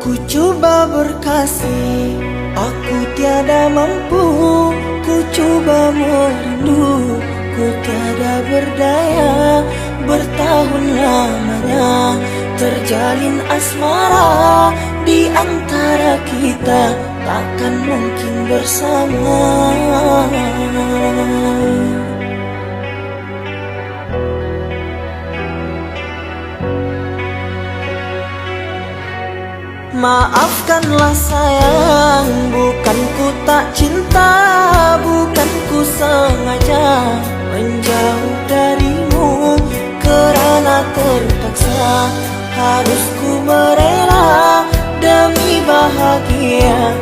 Ku coba berkasih, aku tiada mampu. Ku coba merindu, ku tiada berdaya. Bertahun lamanya terjalin asmara di antara kita, takkan mungkin bersama. Maafkanlah sayang, bukan ku tak cinta, bukan ku sengaja menjauh darimu. Kerana terpaksa harus ku merela demi bahagia